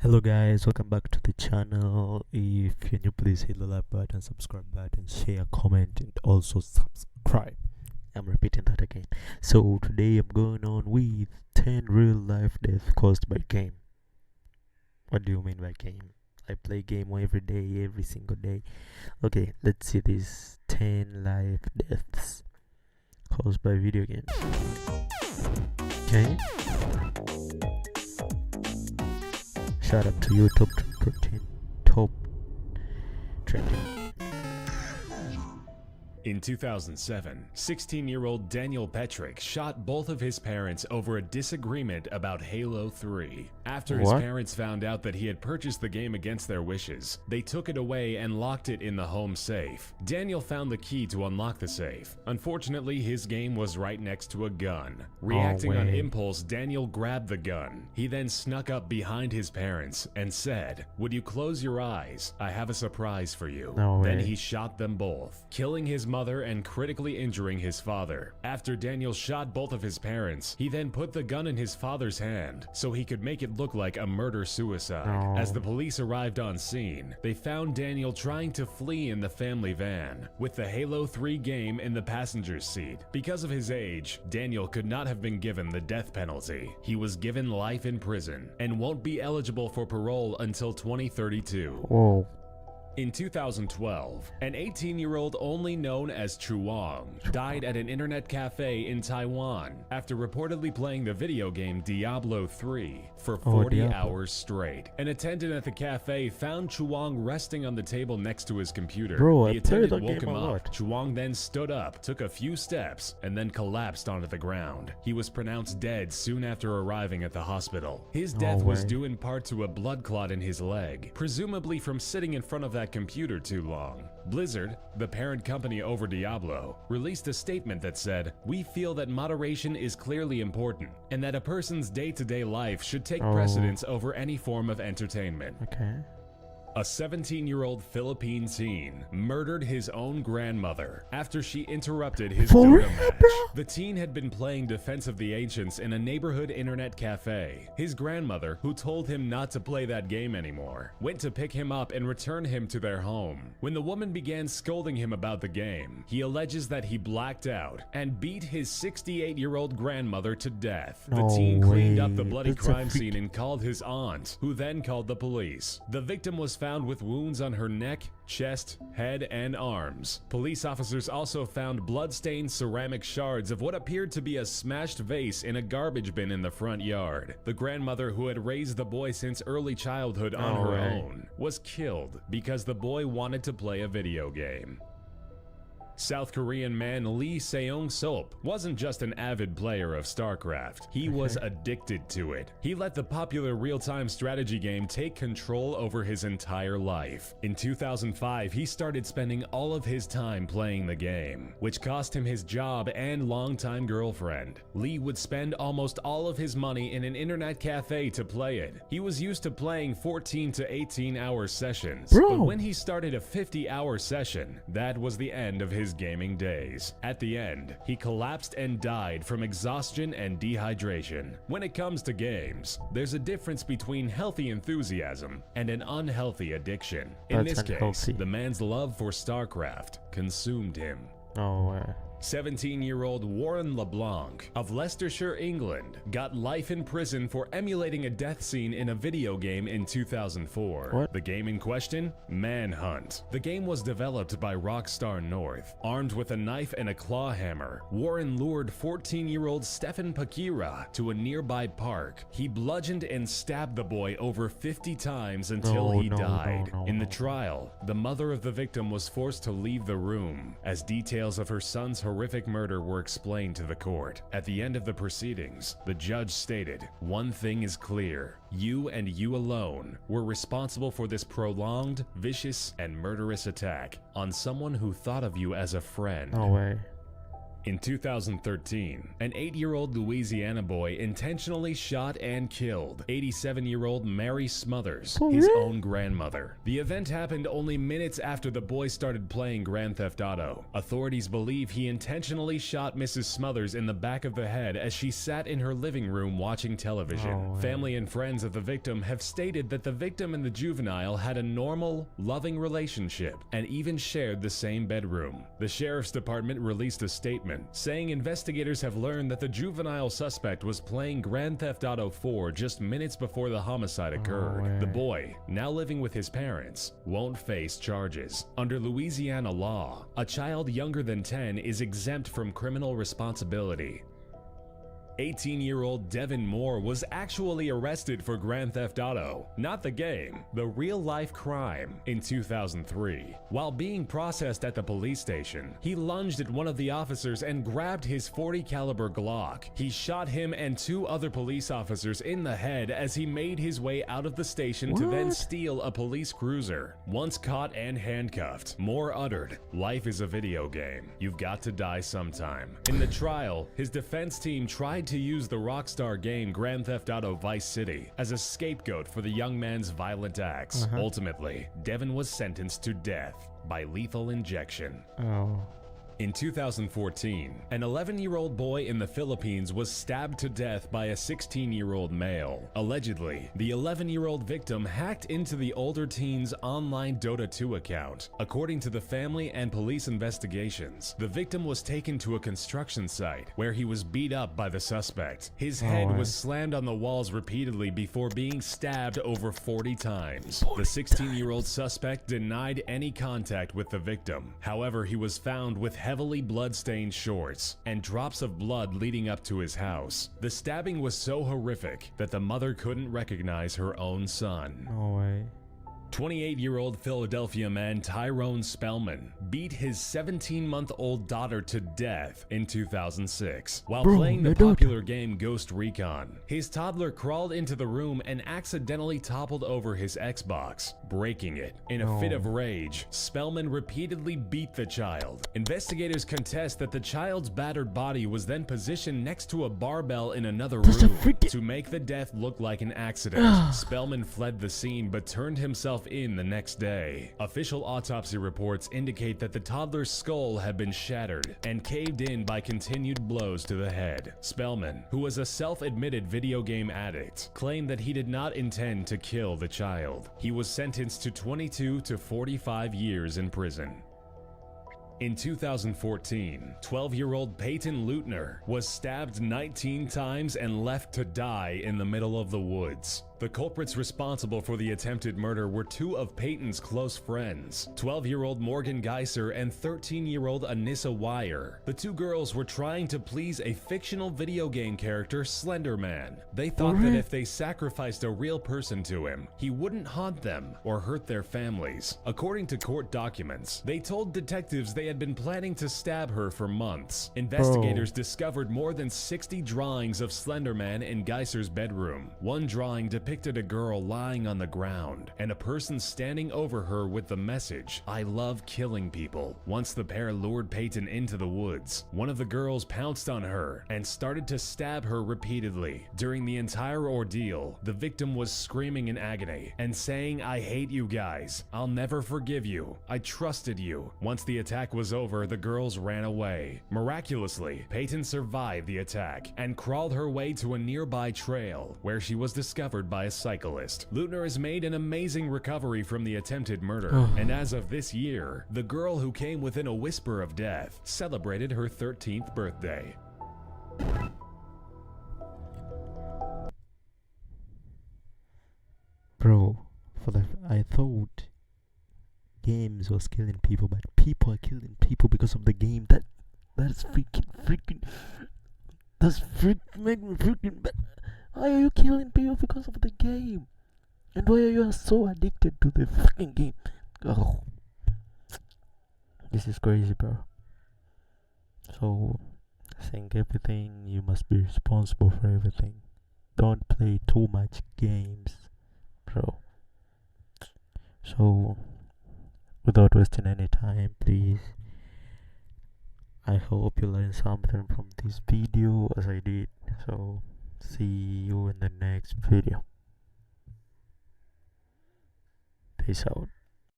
Hello guys, welcome back to the channel. If you're new, please hit the like button, subscribe button, share, comment, and also subscribe. I'm repeating that again. So today I'm going on with 10 real life deaths caused by game. What do you mean by game? I play game every day, every single day. Okay, let's see these 10 life deaths caused by video games. Okay. Shout out to you, top trending. In 2007, 16-year-old Daniel Petrick shot both of his parents over a disagreement about Halo 3. After his parents found out that he had purchased the game against their wishes, they took it away and locked it in the home safe. Daniel found the key to unlock the safe. Unfortunately, his game was right next to a gun. Reacting on impulse, Daniel grabbed the gun. He then snuck up behind his parents and said, "Would you close your eyes? I have a surprise for you." Then he shot them both, killing his mother and critically injuring his father. After Daniel shot both of his parents, he then put the gun in his father's hand so he could make it look like a murder-suicide. As the police arrived on scene, they found Daniel trying to flee in the family van, with the Halo 3 game in the passenger's seat. Because of his age, Daniel could not have been given the death penalty. He was given life in prison and won't be eligible for parole until 2032. Whoa. In 2012, an 18-year-old only known as Chuang died at an internet cafe in Taiwan after reportedly playing the video game Diablo 3 for 40 hours straight. An attendant at the cafe found Chuang resting on the table next to his computer. The attendant woke him up. Chuang then stood up, took a few steps, and then collapsed onto the ground. He was pronounced dead soon after arriving at the hospital. His death was due in part to a blood clot in his leg, presumably from sitting in front of that computer too long. Blizzard, the parent company over Diablo, released a statement that said, "We feel that moderation is clearly important, and that a person's day-to-day life should take precedence over any form of entertainment." A 17-year-old Philippine teen murdered his own grandmother after she interrupted his Dota match. The teen had been playing Defense of the Ancients in a neighborhood internet cafe. His grandmother, who told him not to play that game anymore, went to pick him up and return him to their home. When the woman began scolding him about the game, he alleges that he blacked out and beat his 68-year-old grandmother to death. The teen cleaned up the bloody crime scene and called his aunt, who then called the police. The victim was found with wounds on her neck, chest, head, and arms. Police officers also found blood-stained ceramic shards of what appeared to be a smashed vase in a garbage bin in the front yard. The grandmother, who had raised the boy since early childhood on her own, was killed because the boy wanted to play a video game. South Korean man Lee Seong-sop wasn't just an avid player of StarCraft, he was addicted to it. He let the popular real-time strategy game take control over his entire life. In 2005, he started spending all of his time playing the game, which cost him his job and longtime girlfriend. Lee would spend almost all of his money in an internet cafe to play it. He was used to playing 14 to 18-hour sessions, but when he started a 50-hour session, that was the end of his gaming days. At the end, he collapsed and died from exhaustion and dehydration. When it comes to games, there's a difference between healthy enthusiasm and an unhealthy addiction. In this case, the man's love for StarCraft consumed him. 17-year-old Warren LeBlanc of Leicestershire, England, got life in prison for emulating a death scene in a video game in 2004. The game in question? Manhunt. The game was developed by Rockstar North. Armed with a knife and a claw hammer, Warren lured 14-year-old Stefan Pakira to a nearby park. He bludgeoned and stabbed the boy over 50 times until he died. In the trial, the mother of the victim was forced to leave the room as details of her son's horrific murder were explained to the court. At the end of the proceedings, the judge stated, "One thing is clear. You and you alone were responsible for this prolonged, vicious, and murderous attack on someone who thought of you as a friend." In 2013, an 8-year-old Louisiana boy intentionally shot and killed 87-year-old Mary Smothers, For his real? own grandmother. The event happened only minutes after the boy started playing Grand Theft Auto. Authorities believe he intentionally shot Mrs. Smothers in the back of the head as she sat in her living room watching television. Oh, wow. Family and friends of the victim have stated that the victim and the juvenile had a normal, loving relationship and even shared the same bedroom. The sheriff's department released a statement saying investigators have learned that the juvenile suspect was playing Grand Theft Auto 4 just minutes before the homicide occurred. way. The boy, now living with his parents, won't face charges. Under Louisiana law, a child younger than 10 is exempt from criminal responsibility. 18-year-old Devin Moore was actually arrested for Grand Theft Auto, not the game, the real-life crime, in 2003. While being processed at the police station, he lunged at one of the officers and grabbed his .40 caliber Glock. He shot him and 2 other police officers in the head as he made his way out of the station to then What? steal a police cruiser. Once caught and handcuffed, Moore uttered, "Life is a video game. You've got to die sometime." In the trial, his defense team tried to use the Rockstar game Grand Theft Auto Vice City as a scapegoat for the young man's violent acts. Ultimately, Devin was sentenced to death by lethal injection. Oh. In 2014, an 11-year-old boy in the Philippines was stabbed to death by a 16-year-old male. Allegedly, the 11-year-old victim hacked into the older teen's online Dota 2 account. According to the family and police investigations, the victim was taken to a construction site where he was beat up by the suspect. His head was slammed on the walls repeatedly before being stabbed over 40 times. The 16-year-old suspect denied any contact with the victim. However, he was found with heavily blood-stained shorts and drops of blood leading up to his house. The stabbing was so horrific that the mother couldn't recognize her own son. No way. 28-year-old Philadelphia man Tyrone Spellman beat his 17-month-old daughter to death in 2006 while playing the popular game Ghost Recon. His toddler crawled into the room and accidentally toppled over his Xbox, breaking it. In a fit of rage, Spellman repeatedly beat the child. Investigators contest that the child's battered body was then positioned next to a barbell in another room to make the death look like an accident. Spellman fled the scene but turned himself in the next day. Official autopsy reports indicate that the toddler's skull had been shattered and caved in by continued blows to the head. Spellman, who was a self-admitted video game addict, claimed that he did not intend to kill the child. He was sentenced to 22 to 45 years in prison. In 2014, 12-year-old Peyton Leutner was stabbed 19 times and left to die in the middle of the woods. The culprits responsible for the attempted murder were 2 of Peyton's close friends, 12-year-old Morgan Geiser and 13-year-old Anissa Wire. The 2 girls were trying to please a fictional video game character, Slender Man. They thought that if they sacrificed a real person to him, he wouldn't haunt them or hurt their families. According to court documents, they told detectives they had been planning to stab her for months. Investigators discovered more than 60 drawings of Slender Man in Geiser's bedroom. One drawing depicted a girl lying on the ground and a person standing over her with the message, "I love killing people." Once the pair lured Peyton into the woods, one of the girls pounced on her and started to stab her repeatedly. During the entire ordeal, the victim was screaming in agony and saying, "I hate you guys. I'll never forgive you. I trusted you." Once the attack was over, the girls ran away. Miraculously, Peyton survived the attack and crawled her way to a nearby trail where she was discovered by a cyclist. Leutner has made an amazing recovery from the attempted murder, and as of this year, the girl who came within a whisper of death celebrated her 13th birthday. Bro, I thought games was killing people, but people are killing people because of the game. That's freaking that's make me freaking bad. Why are you killing people because of the game? And why are you so addicted to the fucking game? Oh, this is crazy, bro. So I think everything, you must be responsible for everything. Don't play too much games, bro. So without wasting any time, please, I hope you learned something from this video as I did. So see you in the next video. Peace out.